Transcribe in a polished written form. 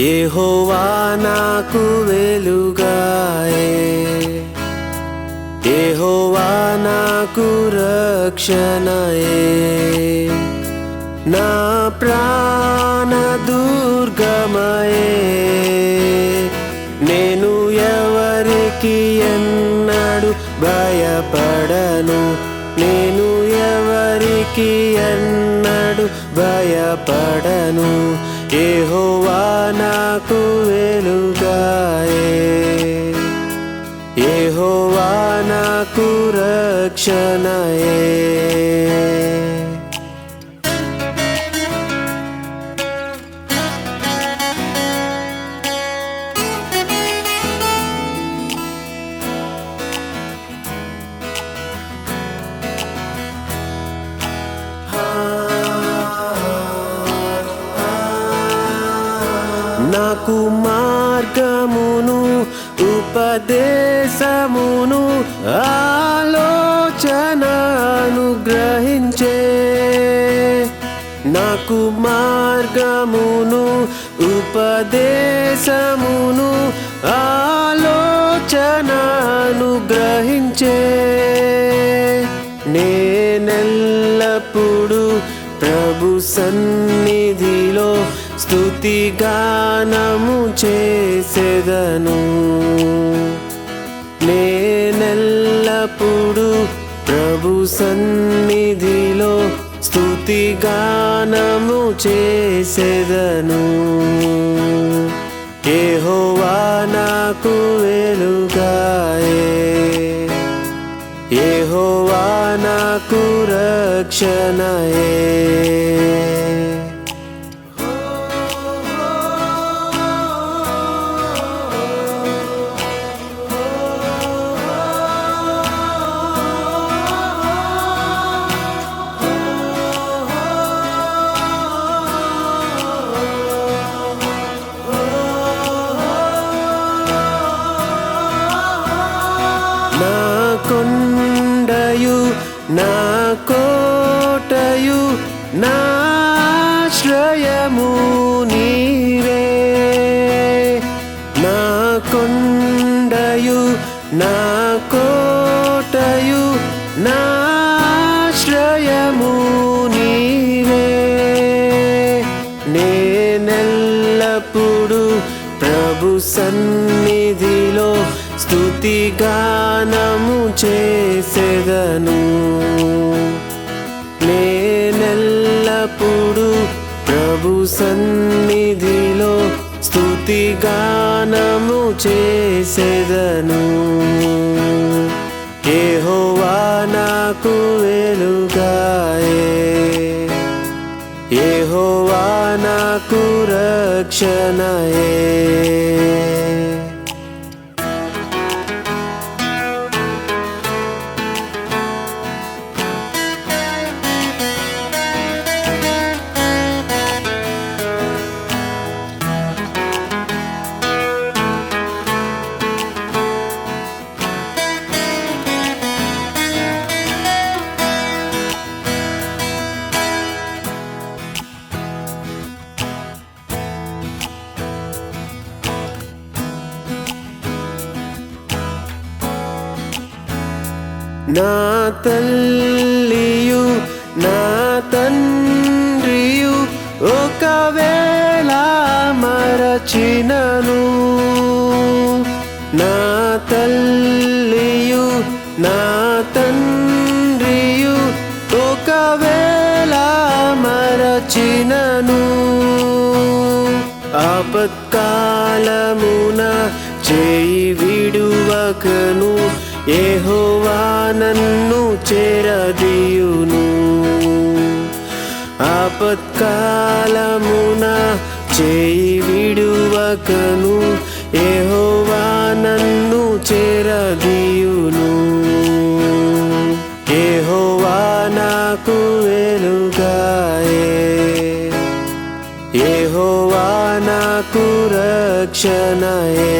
యెహోవా నాకు వెలుగాయే, యెహోవా నాకు రక్షణయే. నా ప్రాణ దుర్గమయే, నేను ఎవరికి ఎన్నడు భయపడను, నేను ఎవరికి ఎన్నడు భయపడను. యెహోవా నాకు వెలుగాయే, యెహోవా నాకు రక్షణయే. నాకు మార్గమును ఉపదేశమును ఆలోచన అనుగ్రహించే, నాకు మార్గమును ఉపదేశమును ఆలోచన అనుగ్రహించే. నేనెల్లప్పుడు ప్రభు సన్నిధిలో స్తుతిగానము చేసెదను, నేనెల్లప్పుడు ప్రభు సన్నిధిలో స్తుతిగానము చేసెదను. యెహోవా నాకు వెలుగాయే, యెహోవా నాకు రక్షణయే. నా కొండయు నా కోటయు నా ఆశ్రయము నీవే, నా కొండయు నా కోటయు నా ఆశ్రయము నీవే. నేనెల్లప్పుడు ప్రభు సన్నిధిలో స్తుతిగానము చేసెదను, నేనెల్లప్పుడు ప్రభు సన్నిధిలో స్తుతిగానము చేసెదను. యెహోవా నాకు వెలుగాయే, యెహోవా నాకు రక్షణయే. నా తల్లియు నా తండ్రియు ఒకవేళ మరచినను, నా తల్లియు నా తండ్రియు ఒకవేళ మరచినను, ఆపత్కాలమున చేయి విడువకను యెహోవా నన్ను చేరదీయును, ఆపత్కాలమున చేయి విడువకను యెహోవా నన్ను చేరదీయును. యెహోవా నాకు వెలుగాయే, యెహోవా నాకు రక్షణయే.